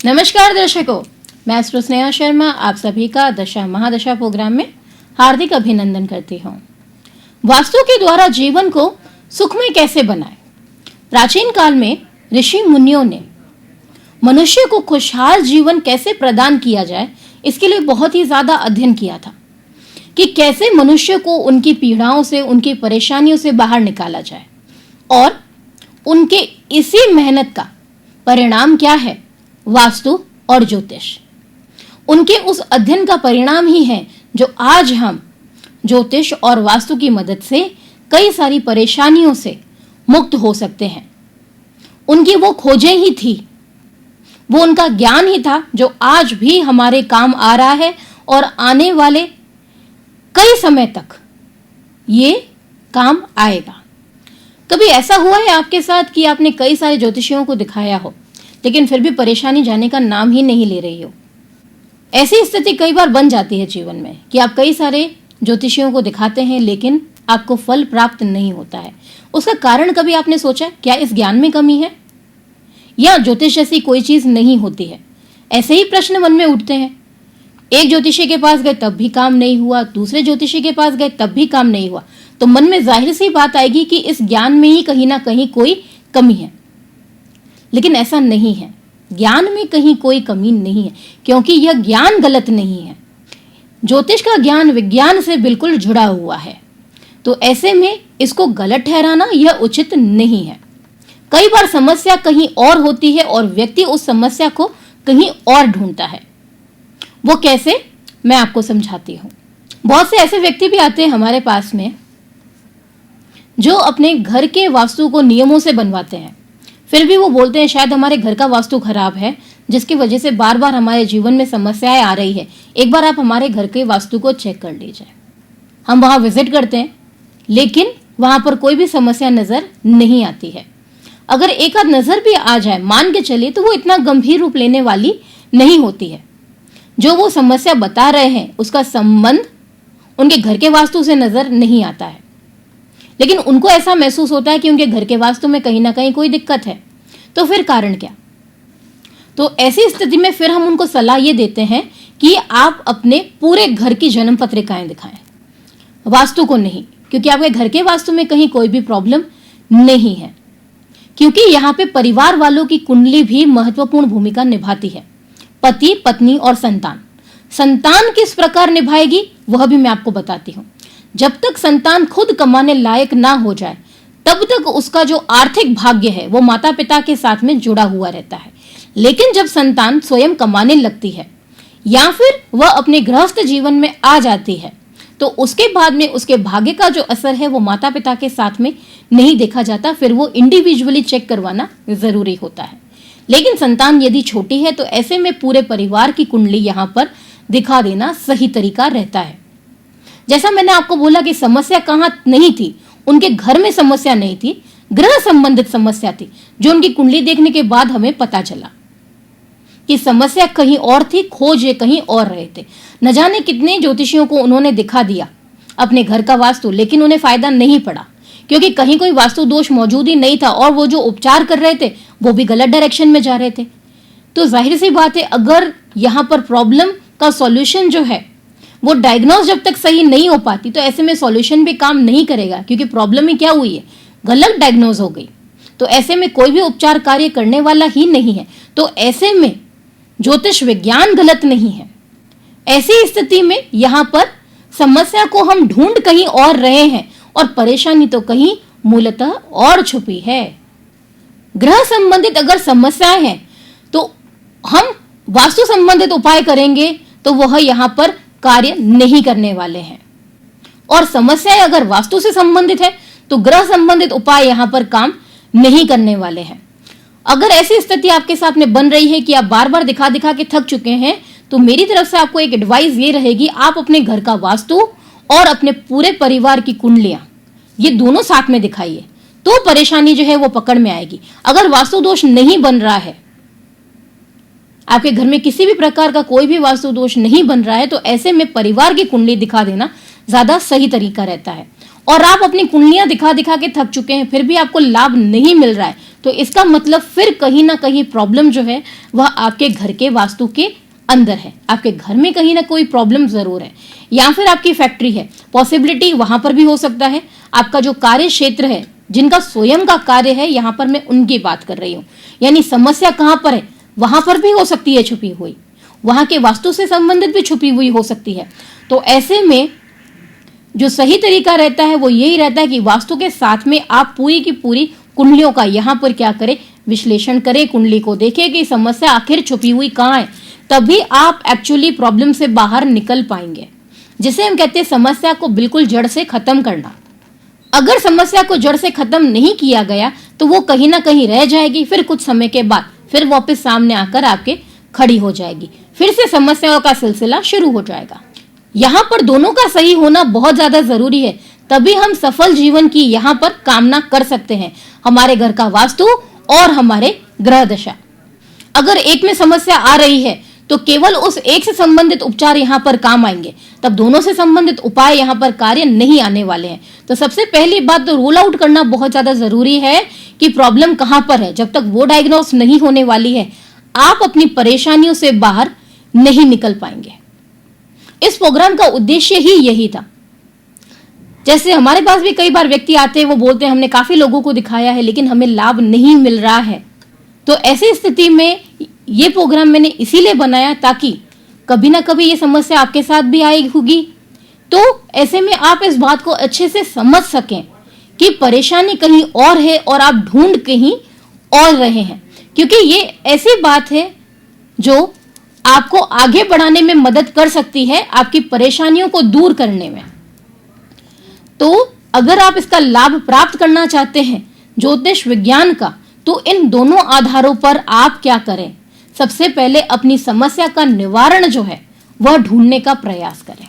नमस्कार दर्शकों, मैं एस्ट्रो स्नेहा शर्मा आप सभी का दशा महादशा प्रोग्राम में हार्दिक अभिनंदन करती हूँ। वास्तु के द्वारा जीवन को सुखमय कैसे बनाए। प्राचीन काल में ऋषि मुनियों ने मनुष्य को खुशहाल जीवन कैसे प्रदान किया जाए, इसके लिए बहुत ही ज्यादा अध्ययन किया था कि कैसे मनुष्य को उनकी पीड़ाओं से, उनकी परेशानियों से बाहर निकाला जाए। और उनके इसी मेहनत का परिणाम क्या है? वास्तु और ज्योतिष। उनके उस अध्ययन का परिणाम ही है जो आज हम ज्योतिष और वास्तु की मदद से कई सारी परेशानियों से मुक्त हो सकते हैं। उनकी वो खोजें ही थी, वो उनका ज्ञान ही था जो आज भी हमारे काम आ रहा है और आने वाले कई समय तक ये काम आएगा। कभी ऐसा हुआ है आपके साथ कि आपने कई सारे ज्योतिषियों को दिखाया हो लेकिन फिर भी परेशानी जाने का नाम ही नहीं ले रही हो? ऐसी स्थिति कई बार बन जाती है जीवन में कि आप कई सारे ज्योतिषियों को दिखाते हैं लेकिन आपको फल प्राप्त नहीं होता है। उसका कारण कभी आपने सोचा क्या इस ज्ञान में कमी है या ज्योतिष जैसी कोई चीज नहीं होती है? ऐसे ही प्रश्न मन में उठते हैं। एक ज्योतिषी के पास गए तब भी काम नहीं हुआ, दूसरे ज्योतिषी के पास गए तब भी काम नहीं हुआ, तो मन में जाहिर सी बात आएगी कि इस ज्ञान में ही कहीं ना कहीं कोई कमी है। लेकिन ऐसा नहीं है, ज्ञान में कहीं कोई कमी नहीं है क्योंकि यह ज्ञान गलत नहीं है। ज्योतिष का ज्ञान विज्ञान से बिल्कुल जुड़ा हुआ है, तो ऐसे में इसको गलत ठहराना यह उचित नहीं है। कई बार समस्या कहीं और होती है और व्यक्ति उस समस्या को कहीं और ढूंढता है। वो कैसे, मैं आपको समझाती हूँ। बहुत से ऐसे व्यक्ति भी आते हैं हमारे पास में जो अपने घर के वास्तु को नियमों से बनवाते हैं, फिर भी वो बोलते हैं शायद हमारे घर का वास्तु खराब है जिसकी वजह से बार बार हमारे जीवन में समस्याएं आ रही है, एक बार आप हमारे घर के वास्तु को चेक कर लीजिए। हम वहां विजिट करते हैं लेकिन वहां पर कोई भी समस्या नजर नहीं आती है। अगर एक आध नजर भी आ जाए, मान के चलिए, तो वो इतना गंभीर रूप लेने वाली नहीं होती है। जो वो समस्या बता रहे हैं उसका संबंध उनके घर के वास्तु से नजर नहीं आता है, लेकिन उनको ऐसा महसूस होता है कि उनके घर के वास्तु में कहीं ना कहीं कोई दिक्कत है। तो फिर कारण क्या? तो ऐसी स्थिति में फिर हम उनको सलाह ये देते हैं कि आप अपने पूरे घर की जन्म पत्रिकाएं दिखाएं, वास्तु को नहीं, क्योंकि आपके घर के वास्तु में कहीं कोई भी प्रॉब्लम नहीं है। क्योंकि यहाँ पे परिवार वालों की कुंडली भी महत्वपूर्ण भूमिका निभाती है। पति, पत्नी और संतान। संतान किस प्रकार निभाएगी वह भी मैं आपको बताती हूँ। जब तक संतान खुद कमाने लायक ना हो जाए तब तक उसका जो आर्थिक भाग्य है वो माता पिता के साथ में जुड़ा हुआ रहता है। लेकिन जब संतान स्वयं कमाने लगती है या फिर वह अपने गृहस्थ जीवन में आ जाती है तो उसके बाद में उसके भाग्य का जो असर है वो माता पिता के साथ में नहीं देखा जाता, फिर वो इंडिविजुअली चेक करवाना जरूरी होता है। लेकिन संतान यदि छोटी है तो ऐसे में पूरे परिवार की कुंडली यहाँ पर दिखा देना सही तरीका रहता है। जैसा मैंने आपको बोला कि समस्या कहाँ नहीं थी, उनके घर में समस्या नहीं थी, ग्रह संबंधित समस्या थी, जो उनकी कुंडली देखने के बाद हमें पता चला कि समस्या कहीं और थी, खोज ये कहीं और रहे थे। न जाने कितने ज्योतिषियों को उन्होंने दिखा दिया अपने घर का वास्तु, लेकिन उन्हें फायदा नहीं पड़ा क्योंकि कहीं कोई वास्तु दोष मौजूद ही नहीं था और वो जो उपचार कर रहे थे वो भी गलत डायरेक्शन में जा रहे थे। तो जाहिर सी बात है, अगर यहाँ पर प्रॉब्लम का सॉल्यूशन जो है वो डायग्नोज जब तक सही नहीं हो पाती तो ऐसे में सॉल्यूशन भी काम नहीं करेगा, क्योंकि प्रॉब्लम ही क्या हुई है, गलत डायग्नोज हो गई। तो ऐसे में कोई भी उपचार कार्य करने वाला ही नहीं है। तो ऐसे में ज्योतिष विज्ञान गलत नहीं है। ऐसी स्थिति में यहाँ पर समस्या को हम ढूंढ कहीं और रहे हैं और परेशानी तो कहीं मूलतः और छुपी है। ग्रह संबंधित अगर समस्याएं हैं तो हम वास्तु संबंधित उपाय करेंगे तो वह यहाँ पर कार्य नहीं करने वाले हैं। और समस्याएं अगर वास्तु से संबंधित है तो ग्रह संबंधित उपाय यहां पर काम नहीं करने वाले हैं। अगर ऐसी स्थिति आपके साथ में बन रही है कि आप बार बार दिखा दिखा के थक चुके हैं तो मेरी तरफ से आपको एक एडवाइस ये रहेगी, आप अपने घर का वास्तु और अपने पूरे परिवार की कुंडलियां ये दोनों साथ में दिखाइए, तो परेशानी जो है वो पकड़ में आएगी। अगर वास्तु दोष नहीं बन रहा है, आपके घर में किसी भी प्रकार का कोई भी वास्तु दोष नहीं बन रहा है, तो ऐसे में परिवार की कुंडली दिखा देना ज्यादा सही तरीका रहता है। और आप अपनी कुंडलियां दिखा दिखा के थक चुके हैं, फिर भी आपको लाभ नहीं मिल रहा है, तो इसका मतलब फिर कहीं ना कहीं प्रॉब्लम जो है वह आपके घर के वास्तु के अंदर है। आपके घर में कहीं ना कोई प्रॉब्लम जरूर है, या फिर आपकी फैक्ट्री है, पॉसिबिलिटी वहां पर भी हो सकता है। आपका जो कार्य क्षेत्र है, जिनका स्वयं का कार्य है, यहां पर मैं उनकी बात कर रही हूं। यानी समस्या कहां पर है, वहां पर भी हो सकती है छुपी हुई, वहां के वास्तु से संबंधित भी छुपी हुई हो सकती है। तो ऐसे में जो सही तरीका रहता है वो यही रहता है कि वास्तु के साथ में आप पूरी की पूरी कुंडलियों का यहां पर क्या करें, विश्लेषण करें, कुंडली को देखें कि समस्या आखिर छुपी हुई कहां है। तभी आप एक्चुअली प्रॉब्लम से बाहर निकल पाएंगे, जिसे हम कहते हैं समस्या को बिल्कुल जड़ से खत्म करना। अगर समस्या को जड़ से खत्म नहीं किया गया तो वो कहीं ना कहीं रह जाएगी, फिर कुछ समय के बाद फिर वापस सामने आकर आपके खड़ी हो जाएगी, फिर से समस्याओं का सिलसिला शुरू हो जाएगा। यहाँ पर दोनों का सही होना बहुत ज्यादा जरूरी है, तभी हम सफल जीवन की यहाँ पर कामना कर सकते हैं। हमारे घर का वास्तु और हमारे ग्रह दशा, अगर एक में समस्या आ रही है तो केवल उस एक से संबंधित उपचार यहाँ पर काम आएंगे, तब दोनों से संबंधित उपाय यहाँ पर कार्य नहीं आने वाले हैं। तो सबसे पहली बात तो रूल आउट करना बहुत ज्यादा जरूरी है कि प्रॉब्लम कहाँ पर है। जब तक वो डायग्नोस नहीं होने वाली है, आप अपनी परेशानियों से बाहर नहीं निकल पाएंगे। इस प्रोग्राम का उद्देश्य ही यही था। जैसे हमारे पास भी कई बार व्यक्ति आते हैं, वो बोलते हैं हमने काफी लोगों को दिखाया है लेकिन हमें लाभ नहीं मिल रहा है। तो ऐसी स्थिति में ये प्रोग्राम मैंने इसीलिए बनाया ताकि कभी ना कभी ये समस्या आपके साथ भी आई होगी, तो ऐसे में आप इस बात को अच्छे से समझ सकें कि परेशानी कहीं और है और आप ढूंढ कहीं और रहे हैं। क्योंकि ये ऐसी बात है जो आपको आगे बढ़ाने में मदद कर सकती है, आपकी परेशानियों को दूर करने में। तो अगर आप इसका लाभ प्राप्त करना चाहते हैं ज्योतिष विज्ञान का, तो इन दोनों आधारों पर आप क्या करें, सबसे पहले अपनी समस्या का निवारण जो है वह ढूंढने का प्रयास करें।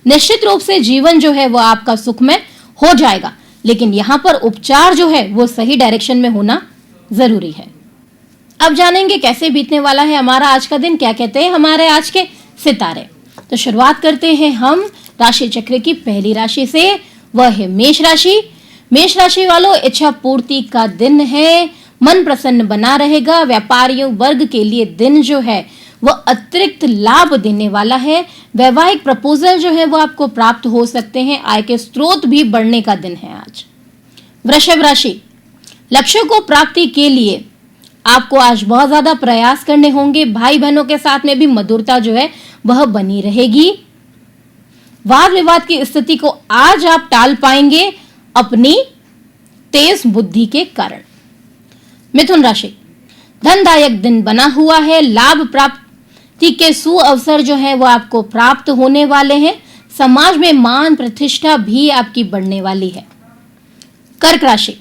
निश्चित रूप से जीवन जो है वह आपका सुखमय हो जाएगा, लेकिन यहाँ पर उपचार जो है वो सही डायरेक्शन में होना जरूरी है। अब जानेंगे कैसे बीतने वाला है हमारा आज का दिन, क्या कहते हैं हमारे आज के सितारे। तो शुरुआत करते हैं हम राशि चक्र की पहली राशि से, वह है मेष राशि। मेष राशि वालों, इच्छा पूर्ति का दिन है, मन प्रसन्न बना रहेगा। व्यापारियों वर्ग के लिए दिन जो है वह अतिरिक्त लाभ देने वाला है। वैवाहिक प्रपोजल जो है वो आपको प्राप्त हो सकते हैं। आय के स्रोत भी बढ़ने का दिन है आज। वृषभ राशि, लक्ष्यों को प्राप्ति के लिए आपको आज बहुत ज्यादा प्रयास करने होंगे। भाई बहनों के साथ में भी मधुरता जो है वह बनी रहेगी। वाद विवाद की स्थिति को आज आप टाल पाएंगे अपनी तेज बुद्धि के कारण। मिथुन राशि, धनदायक दिन बना हुआ है। लाभ प्राप्ति के सुअवसर जो है वो आपको प्राप्त होने वाले हैं। समाज में मान प्रतिष्ठा भी आपकी बढ़ने वाली है। कर्क राशि,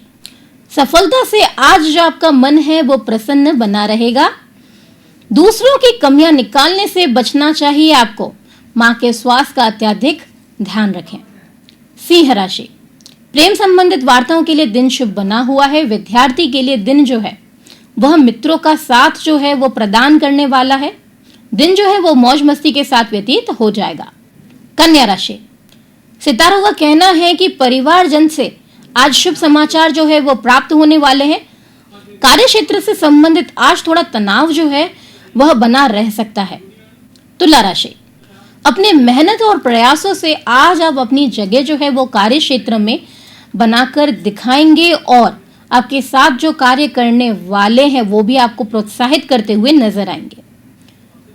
सफलता से आज जो आपका मन है वो प्रसन्न बना रहेगा। दूसरों की कमियां निकालने से बचना चाहिए आपको। मां के स्वास्थ्य का अत्यधिक ध्यान रखें। सिंह राशि, प्रेम संबंधित वार्ताओं के लिए दिन शुभ बना हुआ है। विद्यार्थी के लिए दिन जो है वह मित्रों का साथ जो है वो प्रदान करने वाला है। दिन जो है वो मौज मस्ती के साथ व्यतीत हो जाएगा। कन्या राशि, सितारों का कहना है कि परिवारजन से आज शुभ समाचार जो है वो प्राप्त होने वाले हैं। कार्य क्षेत्र से संबंधित आज थोड़ा तनाव जो है वह बना रह सकता है। तुला राशि, अपने मेहनत और प्रयासों से आज आप अपनी जगह जो है वो कार्य क्षेत्र में बनाकर दिखाएंगे और आपके साथ जो कार्य करने वाले हैं वो भी आपको प्रोत्साहित करते हुए नजर आएंगे।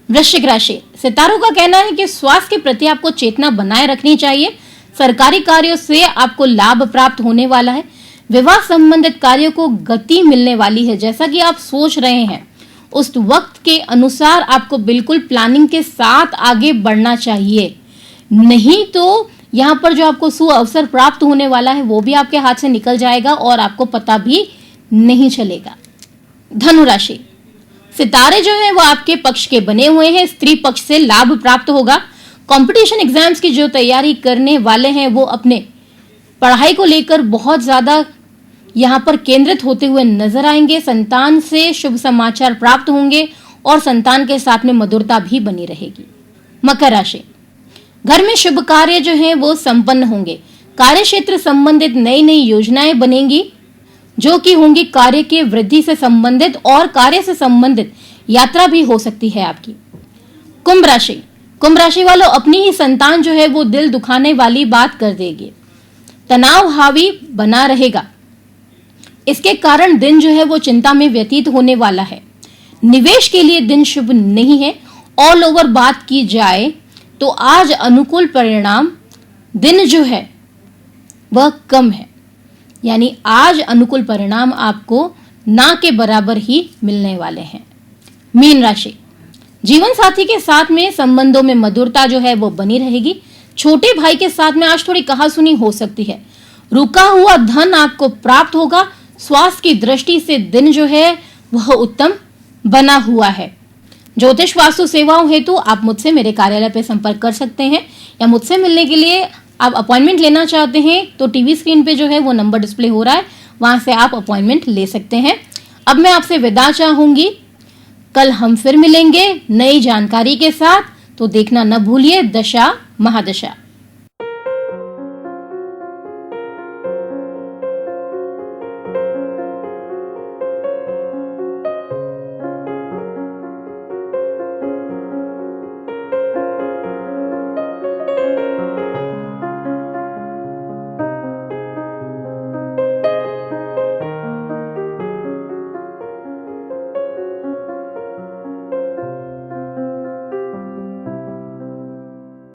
वृश्चिक राशि, सितारों का कहना है कि स्वास्थ्य के प्रति आपको चेतना बनाए रखनी चाहिए। सरकारी कार्यों से आपको लाभ प्राप्त होने वाला है। विवाह संबंधित कार्यों को गति मिलने वाली है। जैसा कि आप सोच रहे हैं उस वक्त के अनुसार आपको बिल्कुल प्लानिंग के साथ आगे बढ़ना चाहिए, नहीं तो यहाँ पर जो आपको सुअवसर प्राप्त होने वाला है वो भी आपके हाथ से निकल जाएगा और आपको पता भी नहीं चलेगा। धनु राशि, सितारे जो है वो आपके पक्ष के बने हुए हैं। स्त्री पक्ष से लाभ प्राप्त होगा। कंपटीशन एग्जाम्स की जो तैयारी करने वाले हैं वो अपने पढ़ाई को लेकर बहुत ज्यादा यहाँ पर केंद्रित होते हुए नजर आएंगे। संतान से शुभ समाचार प्राप्त होंगे और संतान के साथ में मधुरता भी बनी रहेगी। मकर राशि, घर में शुभ कार्य जो है वो संपन्न होंगे। कार्य क्षेत्र संबंधित नई नई योजनाएं बनेंगी जो कि होंगी कार्य के वृद्धि से संबंधित, और कार्य से संबंधित यात्रा भी हो सकती है आपकी। कुंभ राशि वालों, अपनी ही संतान जो है वो दिल दुखाने वाली बात कर देगी, तनाव हावी बना रहेगा। इसके कारण दिन जो है वो चिंता में व्यतीत होने वाला है। निवेश के लिए दिन शुभ नहीं है। ऑल ओवर बात की जाए तो आज अनुकूल परिणाम दिन जो है वह कम है, यानी आज अनुकूल परिणाम आपको ना के बराबर ही मिलने वाले हैं। मीन राशि, जीवन साथी के साथ में संबंधों में मधुरता जो है वो बनी रहेगी। छोटे भाई के साथ में आज थोड़ी कहासुनी हो सकती है। रुका हुआ धन आपको प्राप्त होगा। स्वास्थ्य की दृष्टि से दिन जो है वह उत्तम बना हुआ है। ज्योतिष वास्तु सेवाओं हेतु आप मुझसे मेरे कार्यालय पर संपर्क कर सकते हैं, या मुझसे मिलने के लिए आप अपॉइंटमेंट लेना चाहते हैं तो टीवी स्क्रीन पे जो है वो नंबर डिस्प्ले हो रहा है, वहां से आप अपॉइंटमेंट ले सकते हैं। अब मैं आपसे विदा चाहूंगी। कल हम फिर मिलेंगे नई जानकारी के साथ, तो देखना न भूलिए दशा महादशा।